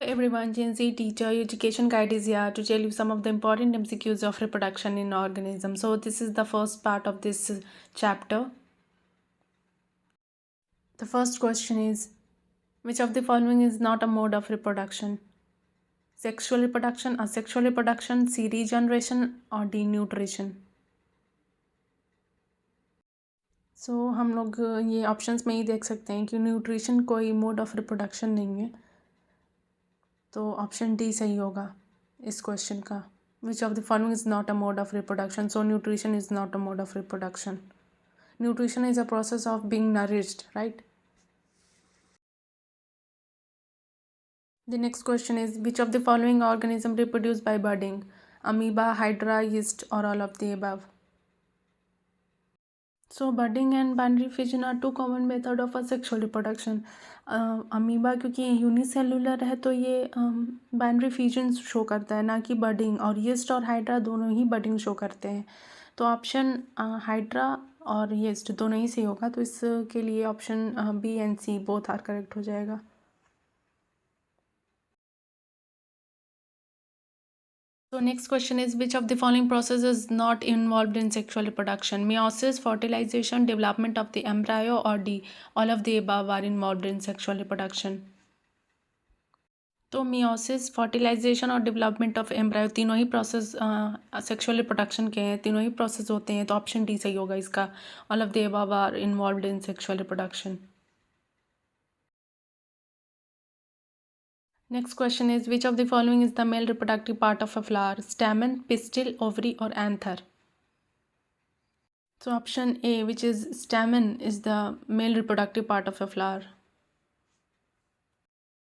Everyone, Gen Z teacher, education guide is here to tell you some of the important MCQs of reproduction in organisms. So this is the first part of this chapter. The first question is, which of the following is not a mode of reproduction? Sexual reproduction, asexual reproduction, C regeneration और D nutrition. So हम लोग ये options में ही देख सकते हैं कि nutrition कोई मोड ऑफ रिप्रोडक्शन नहीं है, तो ऑप्शन डी सही होगा इस क्वेश्चन का. Which of the following is not a mode of reproduction? So nutrition is not a mode of reproduction. Nutrition is a process of being nourished, right? The next question is, which of the following organism reproduce by budding? Amoeba, hydra, yeast, or all of the above? So budding and binary fission are two common method of asexual reproduction. Amoeba क्योंकि unicellular है तो ये binary fusion show करता है, ना कि budding. और yeast और हाइड्रा दोनों ही बडिंग शो करते हैं. तो ऑप्शन हाइड्रा और यीस्ट दोनों ही सही होगा. तो इसके लिए option B and C both are correct हो जाएगा. So next question is, which of the following process is not involved in sexual reproduction? Meiosis, fertilization, development of the embryo, or D, all of the above are involved in sexual reproduction. तो meiosis, fertilisation और development of embryo तीनों ही process sexual reproduction के हैं, तीनों ही process होते हैं. तो option D सही होगा इसका. All of the above are involved in sexual reproduction. Next question is, which of the following is the male reproductive part of a flower? Stamen, pistil, ovary, or anther? So option A, which is stamen, is the male reproductive part of a flower.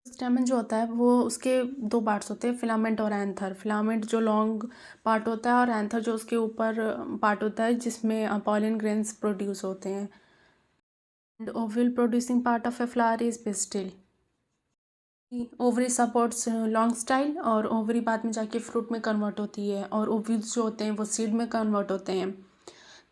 स्टेमन जो होता है वो उसके दो parts होते हैं, filament और anther. Filament जो लॉन्ग पार्ट होता है और एंथर जो उसके ऊपर पार्ट होता है जिसमें पॉलन ग्रेन्स प्रोड्यूस होते हैं. And Oval producing part of a flower is pistil. Ovary supports long style और ओवरी बाद में जाके फ्रूट में कन्वर्ट होती है और ओव्यूल्स जो होते हैं वो सीड में कन्वर्ट होते हैं.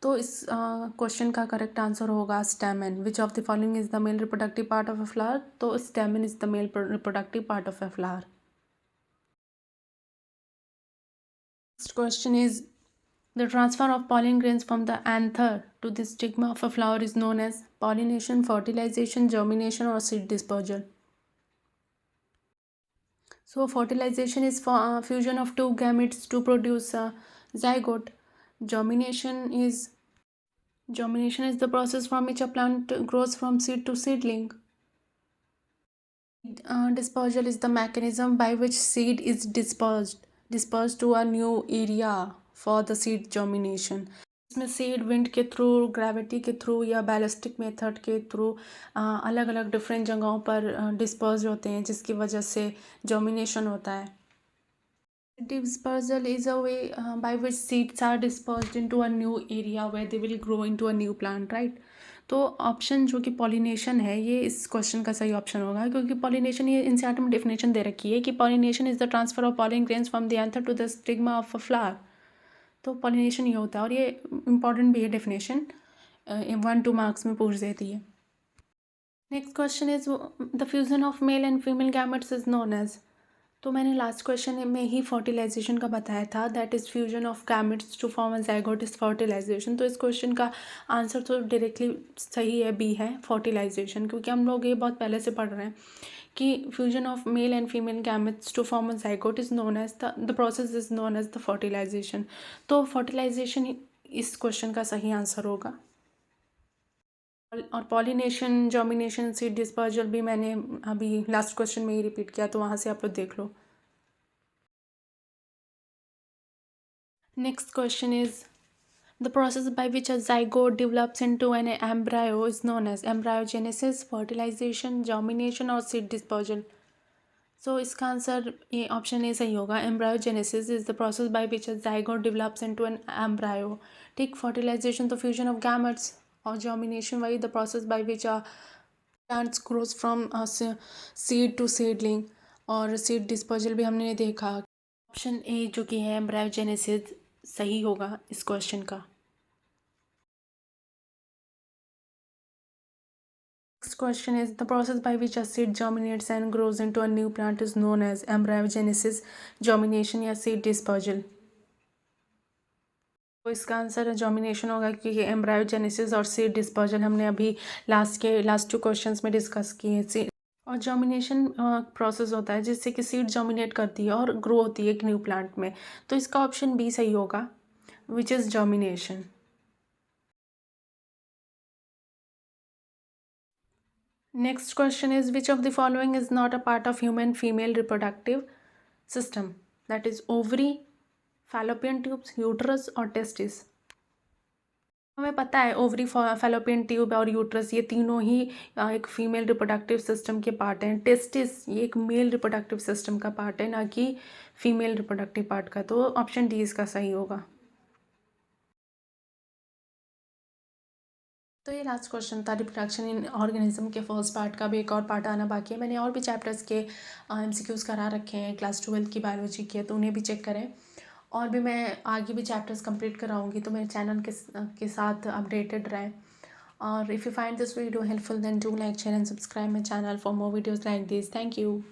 तो इस क्वेश्चन का करेक्ट आंसर होगा stamen. Which of the following is the male reproductive part of a flower? तो stamen is the male reproductive part of a flower. Next question is, the transfer of pollen grains from the anther to the stigma of a flower is known as pollination, fertilization, germination, or seed dispersal. So fertilization is for fusion of two gametes to produce a zygote. Germination is the process from which a plant grows from seed to seedling. Dispersal is the mechanism by which seed is dispersed to a new area for the seed germination. इसमें seed wind के through, gravity के through या ballistic method के through अलग अलग different जगहों पर disperse होते हैं जिसकी वजह से जर्मिनेशन होता है. Dispersal is a way by which seeds are dispersed into a new area where they will grow into a new plant, right? तो ऑप्शन जो कि पॉलिनेशन है ये इस क्वेश्चन का सही ऑप्शन होगा, क्योंकि पॉलिनेशन ये एनसीईआरटी में डेफिनेशन दे रखी है कि pollination is the transfer of pollen grains from the anther to the stigma of a flower. तो पॉलिनेशन ये होता है और ये इंपॉर्टेंट भी है डेफिनेशन, 1-2 मार्क्स में पूछ देती है. Next question is, the fusion of male and female gametes is known as. तो मैंने लास्ट क्वेश्चन में ही फर्टिलाइजेशन का बताया था, that is fusion of gametes to form a zygote is fertilisation. तो इस क्वेश्चन का आंसर तो डायरेक्टली सही है, बी है फर्टिलाइजेशन, क्योंकि हम लोग ये बहुत पहले से पढ़ रहे हैं कि fusion of male and female gametes to form a zygote is known as the process is known as the fertilisation. तो फर्टिलाइजेशन इस क्वेश्चन का सही आंसर होगा. और पॉलिनेशन, जर्मिनेशन, सीड डिस्पर्जल भी मैंने अभी लास्ट क्वेश्चन में ही रिपीट किया, तो वहाँ से आप लोग देख लो. Next question is, the process by which a zygote develops into an embryo is known as embryogenesis, fertilization, germination, or seed dispersal. So इसका आंसर ये ऑप्शन ए सही होगा. Embryogenesis is the process by which a zygote develops into an embryo. ठीक. Fertilisation तो fusion of gametes, और germination वही the process by which a plants grows from seed to seedling. और seed dispersal भी हमने देखा. ऑप्शन ए जो कि है एम्ब्रायोजेनेसिस सही होगा इस क्वेश्चन का. Next question is the process by which a seed germinates and grows into a new plant is known as embryogenesis, germination या seed dispersal. तो इसका आंसर जर्मिनेशन होगा क्योंकि एम्ब्रायोजेनेसिस और सीड डिस्पर्जल हमने अभी लास्ट 2 क्वेश्चंस में डिस्कस किए। और जर्मिनेशन प्रोसेस होता है जिससे कि सीड जर्मिनेट करती है और ग्रो होती है एक न्यू प्लांट में। तो इसका ऑप्शन बी सही होगा, which is germination. Next question is which of the following is not a part of human female reproductive system, that is ovary, fallopian tubes, uterus और टेस्टिस। हमें पता है ओवरी, फैलोपियन ट्यूब और uterus ये तीनों ही एक फीमेल रिप्रोडक्टिव सिस्टम के part हैं। टेस्टिस ये एक मेल रिप्रोडक्टिव सिस्टम का पार्ट है, ना कि फीमेल रिप्रोडक्टिव पार्ट का। तो ऑप्शन डी इसका सही होगा। तो ये लास्ट क्वेश्चन था रिप्रोडक्शन इन ऑर्गेनिज्म के फर्स्ट पार्ट का। भी एक और पार्ट आना बाकी है। मैंने और भी चैप्टर्स के MCQs करा रखे हैं क्लास 12 की बायोलॉजी के, तो उन्हें भी चेक करें। और भी मैं आगे भी चैप्टर्स कंप्लीट कराऊंगी, तो मेरे चैनल के साथ अपडेटेड रहें। और if you find this video helpful then do like, share and subscribe my channel for more videos like this. Thank you.